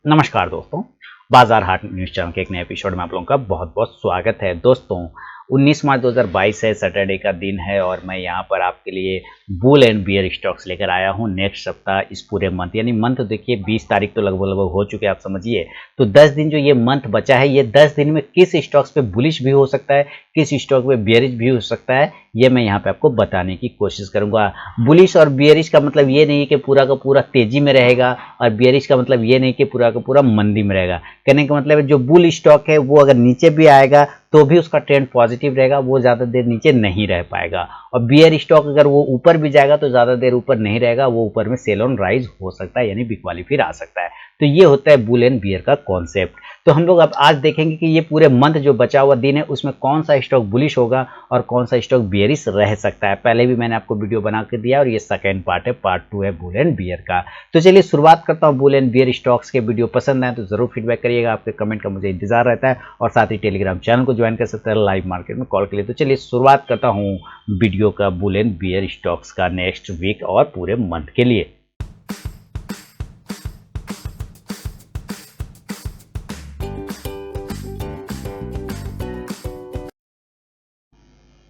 नमस्कार दोस्तों, बाजार हाट न्यूज़ चैनल के एक नए एपिसोड में आप लोगों का बहुत-बहुत स्वागत है। दोस्तों, 19 मार्च 2022 है, सैटरडे का दिन है और मैं यहाँ पर आपके लिए बुल एंड बियर स्टॉक्स लेकर आया हूँ नेक्स्ट सप्ताह इस पूरे मंथ यानी मंथ देखिए 20 तारीख तो लगभग हो चुके हैं आप समझिए। तो 10 दिन जो ये मंथ बचा है, ये 10 दिन में किस स्टॉक्स पे बुलिश भी हो सकता है, किस स्टॉक पे बियरिश भी हो सकता है, ये मैं यहाँ पे आपको बताने की कोशिश करूँगा। बुलिश और बियरिश का मतलब ये नहीं है कि पूरा का पूरा तेज़ी में रहेगा और बियरिश का मतलब ये नहीं कि पूरा का पूरा मंदी में रहेगा। कहने का मतलब है जो बुल स्टॉक है वो अगर नीचे भी आएगा तो भी उसका ट्रेंड पॉजिटिव रहेगा, वो ज़्यादा देर नीचे नहीं रह पाएगा। और बियर स्टॉक अगर वो ऊपर भी जाएगा तो ज़्यादा देर ऊपर नहीं रहेगा, वो ऊपर में सेल ऑन राइज हो सकता है यानी बिकवाली फिर आ सकता है। तो ये होता है बुल एंड बियर का कॉन्सेप्ट। तो हम लोग अब आज देखेंगे कि ये पूरे मंथ जो बचा हुआ दिन है उसमें कौन सा स्टॉक बुलिश होगा और कौन सा स्टॉक बियरिश रह सकता है। पहले भी मैंने आपको वीडियो बना के दिया और ये सेकंड पार्ट है, पार्ट 2 है बुल एंड बियर का। तो चलिए शुरुआत करता हूँ बुल एंड बियर स्टॉक्स के। वीडियो पसंद आए तो जरूर फीडबैक करिएगा, आपके कमेंट का मुझे इंतजार रहता है और साथ ही टेलीग्राम चैनल को ज्वाइन कर सकते हैं लाइव मार्केट में कॉल के लिए। तो चलिए शुरुआत करता हूँ वीडियो का बुल एंड बियर स्टॉक्स का नेक्स्ट वीक और पूरे मंथ के लिए।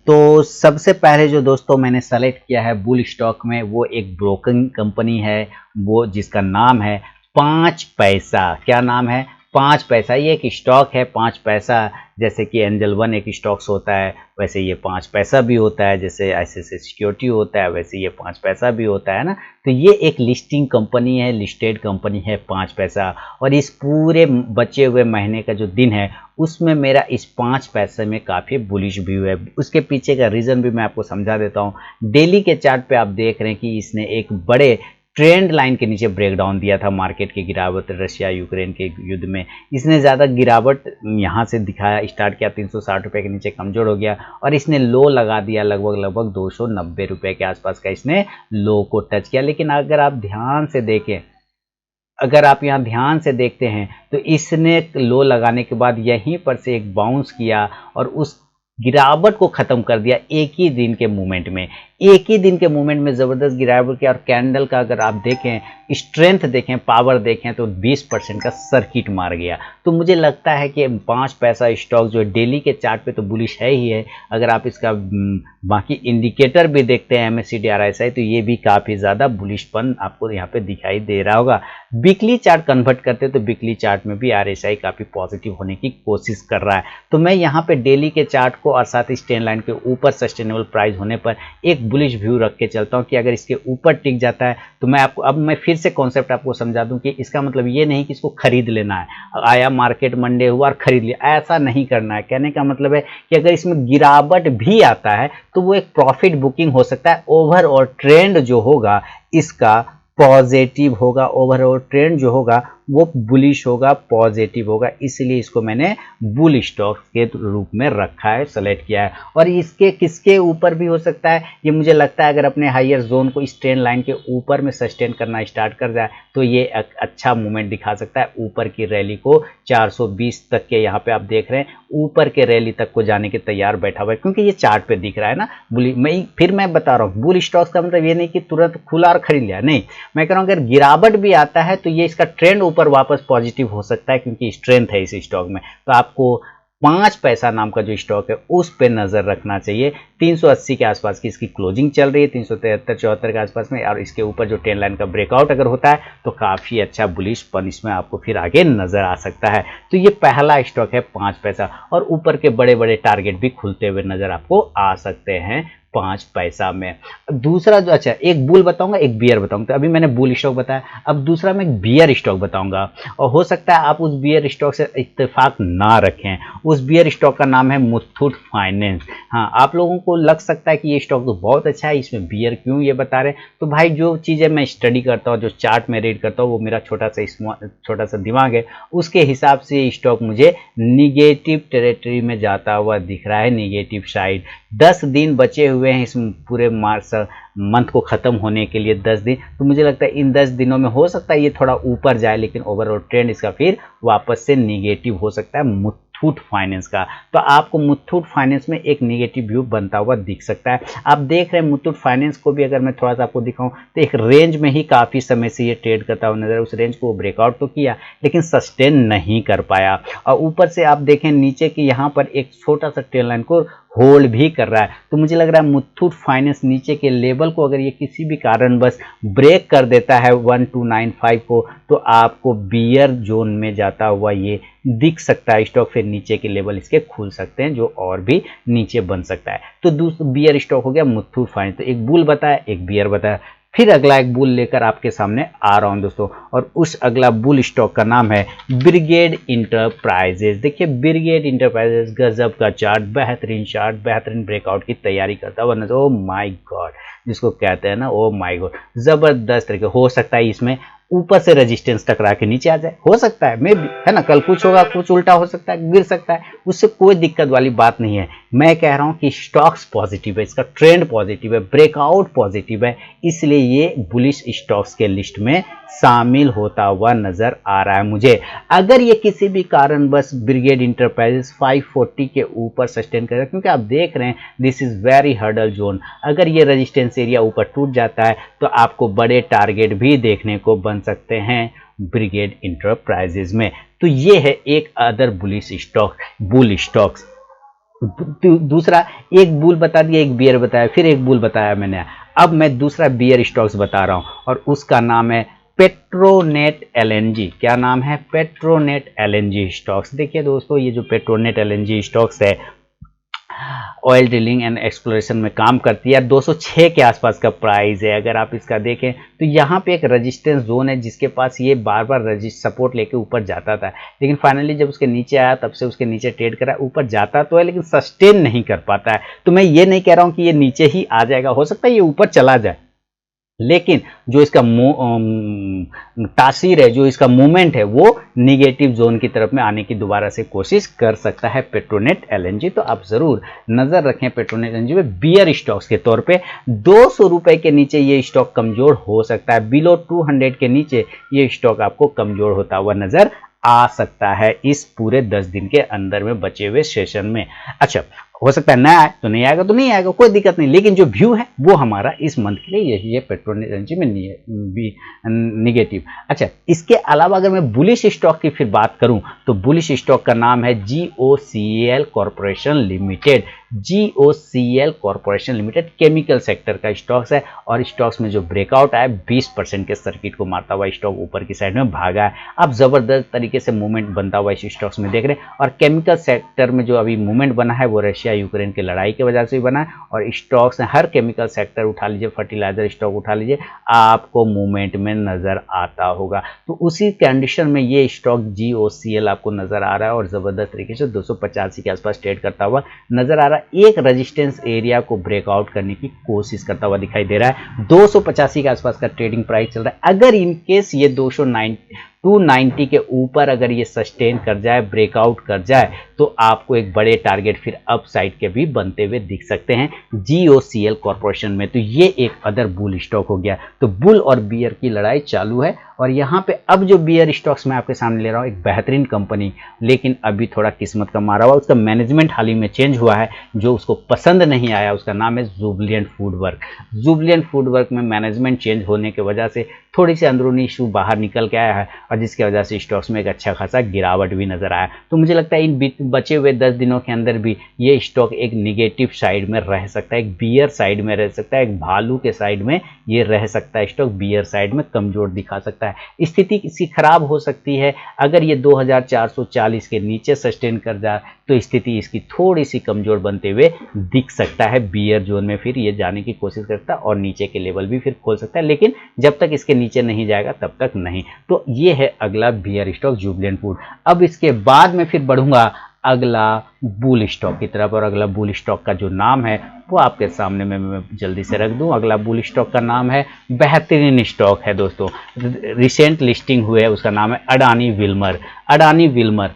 तो सबसे पहले जो दोस्तों मैंने सेलेक्ट किया है बुल स्टॉक में वो एक ब्रोकिंग कंपनी है, वो जिसका नाम है 5 पैसा। क्या नाम है? 5 पैसा। ये एक स्टॉक है 5 पैसा। जैसे कि एंजल वन एक स्टॉक्स होता है वैसे ये 5 पैसा भी होता है, जैसे ICICI सिक्योरिटी होता है वैसे ये 5 पैसा भी होता है ना। तो ये एक लिस्टिंग कंपनी है, लिस्टेड कंपनी है 5 पैसा। और इस पूरे बचे हुए महीने का जो दिन है उसमें मेरा इस 5 पैसे में काफ़ी बुलिश व्यू है। उसके पीछे का रीज़न भी मैं आपको समझा देता हूँ। डेली के चार्ट पे आप देख रहे हैं कि इसने एक बड़े ट्रेंड लाइन के नीचे ब्रेकडाउन दिया था मार्केट की गिरावट रशिया यूक्रेन के युद्ध में। इसने ज़्यादा गिरावट यहाँ से दिखाया, स्टार्ट किया 360 रुपये के नीचे कमज़ोर हो गया और इसने लो लगा दिया लगभग 290 रुपये के आसपास का इसने लो को टच किया। लेकिन अगर आप ध्यान से देखें, अगर आप यहाँ ध्यान से देखते हैं तो इसने लो लगाने के बाद यहीं पर से एक बाउंस किया और उस गिरावट को ख़त्म कर दिया एक ही दिन के मूवमेंट में। एक ही दिन के मूवमेंट में ज़बरदस्त गिरावट किया और कैंडल का अगर आप देखें, स्ट्रेंथ देखें, पावर देखें तो 20% का सर्किट मार गया। तो मुझे लगता है कि 5 पैसा स्टॉक जो डेली के चार्ट पे तो बुलिश है ही है। अगर आप इसका बाकी इंडिकेटर भी देखते हैं MACD RSI तो ये भी काफ़ी ज़्यादा बुलिशपन आपको यहाँ पे दिखाई दे रहा होगा। वीकली चार्ट कन्वर्ट करते तो वीकली चार्ट में भी RSI काफ़ी पॉजिटिव होने की कोशिश कर रहा है। तो मैं यहाँ पे डेली के चार्ट को और साथ ही स्ट्रेंड लाइन के ऊपर सस्टेनेबल प्राइस होने पर एक बुलिश व्यू रख के चलता हूँ कि अगर इसके ऊपर टिक जाता है तो मैं आपको अब मैं फिर से कॉन्सेप्ट आपको समझा दूं कि इसका मतलब ये नहीं कि इसको खरीद लेना है, आया मार्केट मंडे हुआ और खरीद लिया, ऐसा नहीं करना है। कहने का मतलब है कि अगर इसमें गिरावट भी आता है तो वो एक प्रॉफिट बुकिंग हो सकता है। ओवरऑल ट्रेंड जो होगा इसका पॉजिटिव होगा, ओवरऑल ट्रेंड जो होगा वो बुलिश होगा, पॉजिटिव होगा। इसलिए इसको मैंने बुल स्टॉक के रूप में रखा है, सेलेक्ट किया है। और इसके किसके ऊपर भी हो सकता है, ये मुझे लगता है अगर अपने हायर जोन को इस ट्रेंड लाइन के ऊपर में सस्टेन करना स्टार्ट कर जाए तो ये एक अच्छा मूवमेंट दिखा सकता है ऊपर की रैली को। 420 तक के यहाँ पे आप देख रहे हैं ऊपर के रैली तक को जाने के तैयार बैठा हुआ है, क्योंकि ये चार्ट पे दिख रहा है ना। मैं बता रहा हूँ बुल स्टॉक्स का मतलब ये नहीं कि तुरंत खुला और खरीद लिया, नहीं। मैं कह रहा हूँ अगर गिरावट भी आता है तो ये इसका ट्रेंड ऊपर वापस पॉजिटिव हो सकता है क्योंकि स्ट्रेंथ है इस स्टॉक में। तो आपको 5 पैसा नाम का जो स्टॉक है उस पे नजर रखना चाहिए। 380 के आसपास की इसकी क्लोजिंग चल रही है, 373-74 के आसपास में, और इसके ऊपर जो ट्रेंड लाइन का ब्रेकआउट अगर होता है तो काफी अच्छा बुलिशपन इसमें आपको फिर आगे नजर आ सकता है। तो ये पहला स्टॉक है 5 पैसा और ऊपर के बड़े बड़े टारगेट भी खुलते हुए नजर आपको आ सकते हैं 5 पैसा में। दूसरा जो, अच्छा एक बुल बताऊंगा एक बियर बताऊंगा। तो अभी मैंने बुल स्टॉक बताया, अब दूसरा मैं एक बियर स्टॉक बताऊंगा और हो सकता है आप उस बियर स्टॉक से इत्तेफाक ना रखें। उस बियर स्टॉक का नाम है मुथूट फाइनेंस। हाँ, आप लोगों को लग सकता है कि ये स्टॉक तो बहुत अच्छा है, इसमें बियर क्यों ये बता रहे हैं। तो भाई जो चीज़ें मैं स्टडी करता हूँ, जो चार्ट में रीड करता हूँ, वो मेरा छोटा सा दिमाग है, उसके हिसाब से स्टॉक मुझे निगेटिव टेरिटरी में जाता हुआ दिख रहा है, निगेटिव साइड। 10 दिन बचे हुए हैं इस पूरे मार्च मंथ को ख़त्म होने के लिए, 10 दिन। तो मुझे लगता है इन 10 दिनों में हो सकता है ये थोड़ा ऊपर जाए, लेकिन ओवरऑल ट्रेंड इसका फिर वापस से निगेटिव हो सकता है। मुथूट मुथूट फाइनेंस का। तो आपको मुथूट फाइनेंस में एक नेगेटिव व्यू बनता हुआ दिख सकता है। आप देख रहे हैं मुथूट फाइनेंस को भी अगर मैं थोड़ा सा आपको दिखाऊं तो एक रेंज में ही काफ़ी समय से ये ट्रेड करता हुआ नजर, उस रेंज को वो ब्रेकआउट तो किया लेकिन सस्टेन नहीं कर पाया। और ऊपर से आप देखें नीचे की यहाँ पर एक छोटा सा ट्रेल लाइन को होल्ड भी कर रहा है। तो मुझे लग रहा है मुथूट फाइनेंस नीचे के लेवल को अगर ये किसी भी कारणवश ब्रेक कर देता है 1295 को, तो आपको बियर जोन में जाता हुआ ये दिख सकता है स्टॉक। फिर नीचे के लेवल इसके खुल सकते हैं जो और भी नीचे बन सकता है। तो दूसरा बियर स्टॉक हो गया मुथूट फाइनेंस। तो एक बुल बताया, एक बियर बताया। फिर अगला एक बुल लेकर आपके सामने आ रहा हूं दोस्तों, और उस अगला बुल स्टॉक का नाम है ब्रिगेड इंटरप्राइजेज। देखिए ब्रिगेड इंटरप्राइजेज गजब का चार्ट, बेहतरीन चार्ट, बेहतरीन ब्रेकआउट की तैयारी करता हुआ नजर। ओ माय गॉड, जिसको कहते हैं ना ओ माय गॉड, जबरदस्त तरीके। हो सकता है इसमें ऊपर से रेजिस्टेंस टकरा के नीचे आ जाए, हो सकता है मे भी, है ना। कल कुछ होगा, कुछ उल्टा हो सकता है, गिर सकता है, उससे कोई दिक्कत वाली बात नहीं है। मैं कह रहा हूं कि स्टॉक्स पॉजिटिव है, इसका ट्रेंड पॉजिटिव है, ब्रेकआउट पॉजिटिव है, इसलिए ये बुलिश स्टॉक्स के लिस्ट में शामिल होता हुआ नजर आ रहा है मुझे। अगर ये किसी भी कारणवश ब्रिगेड इंटरप्राइजेस 540 के ऊपर सस्टेन करेगा, क्योंकि आप देख रहे हैं this is very hurdle zone, अगर ये रेजिस्टेंस एरिया ऊपर टूट जाता है तो आपको बड़े टारगेट भी देखने को बन सकते हैं ब्रिगेड इंटरप्राइजेज में। तो ये है एक other bullish stock, bull stocks. दूसरा एक बुल बता दिया, एक बियर बताया, फिर एक बुल बताया मैंने। अब मैं दूसरा बियर स्टॉक्स बता रहा हूं और उसका नाम है पेट्रोनेट एलएनजी। क्या नाम है? Petronet LNG stocks. देखिए दोस्तों, ये जो पेट्रोनेट एलएनजी स्टॉक्स है ऑयल ड्रिलिंग एंड एक्सप्लोरेशन में काम करती है। 206 के आसपास का प्राइस है। अगर आप इसका देखें तो यहाँ पे एक रेजिस्टेंस जोन है जिसके पास ये बार बार सपोर्ट लेके ऊपर जाता था, लेकिन फाइनली जब उसके नीचे आया तब से उसके नीचे ट्रेड करा। ऊपर जाता तो है लेकिन सस्टेन नहीं कर पाता है। तो मैं ये नहीं कह रहा हूँ कि ये नीचे ही आ जाएगा, हो सकता है ये ऊपर चला जाए, लेकिन जो इसका तासीर है, जो इसका मूवमेंट है, वो निगेटिव जोन की तरफ में आने की दोबारा से कोशिश कर सकता है पेट्रोनेट एलएनजी। तो आप जरूर नजर रखें पेट्रोनेट एलएनजी में बियर स्टॉक्स के तौर पे। 200 रुपए के नीचे ये स्टॉक कमजोर हो सकता है, बिलो 200 के नीचे ये स्टॉक आपको कमजोर होता हुआ नजर आ सकता है इस पूरे 10 दिन के अंदर में बचे हुए सेशन में। अच्छा, हो सकता है ना आए तो नहीं आएगा, तो नहीं आएगा, कोई दिक्कत नहीं, लेकिन जो व्यू है वो हमारा इस मंथ के लिए यही है पेट्रोनेट एलएनजी में भी निगेटिव। अच्छा, इसके अलावा अगर मैं बुलिश स्टॉक की फिर बात करूं तो बुलिश स्टॉक का नाम है GOCL corporation limited. GOCL corporation limited chemical sector का स्टॉक्स है और स्टॉक्स में जो ब्रेकआउट आया 20% के सर्किट को मारता हुआ स्टॉक ऊपर की साइड में भागा है। अब जबरदस्त तरीके से मूवमेंट बनता हुआ इस स्टॉक्स में देख रहे हैं, और केमिकल सेक्टर में जो अभी मूवमेंट बना है वो रशिया यूक्रेन की लड़ाई की वजह से भी बना है। और स्टॉक्स हर केमिकल सेक्टर उठा लीजिए, फर्टिलाइजर स्टॉक उठा लीजिए, आपको मूवमेंट में नजर आता होगा। तो उसी कंडीशन में ये स्टॉक GOCL आपको नजर आ रहा है और जबरदस्त तरीके से 285 के आसपास ट्रेड करता हुआ नजर आ रहा है। एक रेजिस्टेंस एरिया को ब्रेकआउट करने की कोशिश करता हुआ दिखाई दे रहा है। 285 के आसपास का ट्रेडिंग प्राइस चल रहा है। अगर इनकेस ये 290 के ऊपर अगर ये सस्टेन कर जाए, ब्रेकआउट कर जाए, तो आपको एक बड़े टारगेट फिर अपसाइड के भी बनते हुए दिख सकते हैं GOCL कॉर्पोरेशन में। तो ये एक अदर बुल स्टॉक हो गया। तो बुल और बियर की लड़ाई चालू है, और यहाँ पे अब जो बियर स्टॉक्स मैं आपके सामने ले रहा हूँ, एक बेहतरीन कंपनी, लेकिन अभी थोड़ा किस्मत का मारा हुआ, उसका मैनेजमेंट हाल ही में चेंज हुआ है, जो उसको पसंद नहीं आया। उसका नाम है जुबिलिएंट फूडवर्क। जुबिलिएंट फूडवर्क में मैनेजमेंट चेंज होने की वजह से थोड़ी सी अंदरूनी इशू बाहर निकल के आया है, और जिसकी वजह से स्टॉक्स में एक अच्छा खासा गिरावट भी नजर आया। तो मुझे लगता है इन बचे हुए 10 दिनों के अंदर भी ये स्टॉक एक निगेटिव साइड में रह सकता है, एक बियर साइड में रह सकता है, एक भालू के साइड में ये रह सकता है। स्टॉक बियर साइड में कमजोर दिखा सकता है, स्थिति इसकी खराब हो सकती है। अगर ये 2440 के नीचे सस्टेन कर जाए तो स्थिति इसकी थोड़ी सी कमजोर बनते हुए दिख सकता है। बियर जोन में फिर ये जाने की कोशिश करता है और नीचे के लेवल भी फिर खोल सकता है, लेकिन जब तक इसके नीचे नहीं जाएगा तब तक नहीं। तो ये है अगला बियर स्टॉक जुबिलिएंट फूड। अब इसके बाद में फिर बढ़ूंगा अगला बुल स्टॉक की तरफ, और अगला बुल स्टॉक का जो नाम है वो आपके सामने में मैं जल्दी से रख दूं। अगला बुल स्टॉक का नाम है, बेहतरीन स्टॉक है दोस्तों, रिसेंट लिस्टिंग हुए है, उसका नाम है अडानी विल्मर। अडानी विल्मर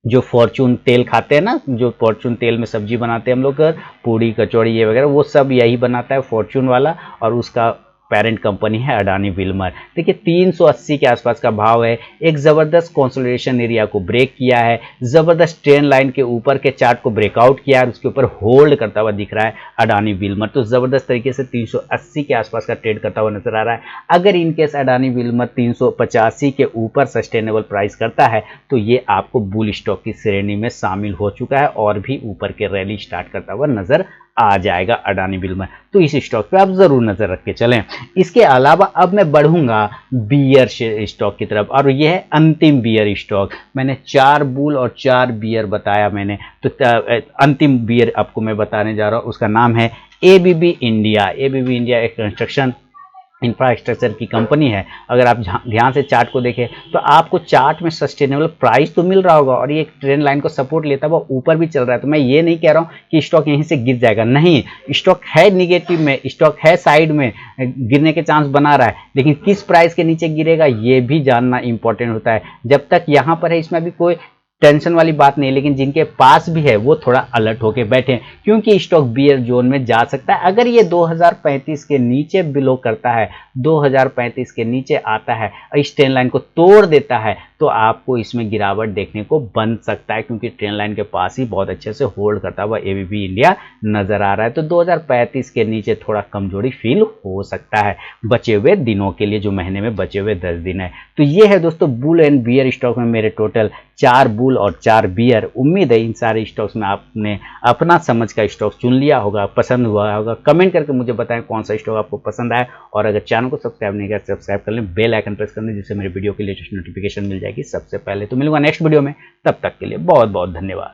जो फॉर्चून तेल खाते हैं ना, जो फॉर्चून तेल में सब्जी बनाते हैं हम लोग, पूड़ी कचौड़ी ये वगैरह, वो सब यही बनाता है फॉर्चून वाला, और उसका पेरेंट कंपनी है अडानी विल्मर। देखिए 380 के आसपास का भाव है, एक ज़बरदस्त कंसोलिडेशन एरिया को ब्रेक किया है, ज़बरदस्त ट्रेंड लाइन के ऊपर के चार्ट को ब्रेकआउट किया है, उसके ऊपर होल्ड करता हुआ दिख रहा है अडानी विल्मर। तो ज़बरदस्त तरीके से 380 के आसपास का ट्रेड करता हुआ नजर आ रहा है। अगर इनकेस अडानी विल्मर 385 के ऊपर सस्टेनेबल प्राइस करता है तो ये आपको बुल स्टॉक की श्रेणी में शामिल हो चुका है और भी ऊपर के रैली स्टार्ट करता हुआ नजर आ जाएगा अडानी विल्मर। तो इस स्टॉक पे आप जरूर नजर रख के चलें। इसके अलावा अब मैं बढ़ूंगा बियर स्टॉक की तरफ, और यह है अंतिम बियर स्टॉक। मैंने 4 बुल और 4 बियर बताया मैंने, तो अंतिम बियर आपको मैं बताने जा रहा हूं, उसका नाम है एबीबी इंडिया। एबीबी इंडिया एक कंस्ट्रक्शन इंफ्रास्ट्रक्चर की कंपनी है। अगर आप ध्यान से चार्ट को देखें तो आपको चार्ट में सस्टेनेबल प्राइस तो मिल रहा होगा और ये ट्रेंड लाइन को सपोर्ट लेता हुआ ऊपर भी चल रहा है। तो मैं ये नहीं कह रहा हूँ कि स्टॉक यहीं से गिर जाएगा, नहीं, स्टॉक है निगेटिव में, स्टॉक है साइड में, गिरने के चांस बना रहा है, लेकिन किस प्राइस के नीचे गिरेगा ये भी जानना इंपॉर्टेंट होता है। जब तक यहाँ पर है इसमें अभी कोई टेंशन वाली बात नहीं, लेकिन जिनके पास भी है वो थोड़ा अलर्ट होके बैठे, क्योंकि स्टॉक बियर जोन में जा सकता है। अगर ये 2035 के नीचे बिलो करता है, 2035 के नीचे आता है, इस ट्रेंड लाइन को तोड़ देता है, तो आपको इसमें गिरावट देखने को बन सकता है, क्योंकि ट्रेंड लाइन के पास ही बहुत अच्छे से होल्ड करता हुआ एबीबी इंडिया नजर आ रहा है। तो 2035 के नीचे थोड़ा कमजोरी फील हो सकता है बचे हुए दिनों के लिए, जो महीने में बचे हुए 10 दिन है। तो ये है दोस्तों बुल एंड बियर स्टॉक में मेरे टोटल 4 बुल और 4 बियर। उम्मीद है इन सारे स्टॉक्स में आपने अपना समझ का स्टॉक चुन लिया होगा, पसंद हुआ होगा। कमेंट करके मुझे बताएं कौन सा स्टॉक आपको पसंद आया, और अगर चैनल को सब्सक्राइब नहीं किया सब्सक्राइब कर लें, बेल आइकन प्रेस कर लें, जिससे मेरे वीडियो की लेटेस्ट नोटिफिकेशन मिल जाएगी सबसे पहले। तो मिलूंगा नेक्स्ट वीडियो में, तब तक के लिए बहुत बहुत धन्यवाद।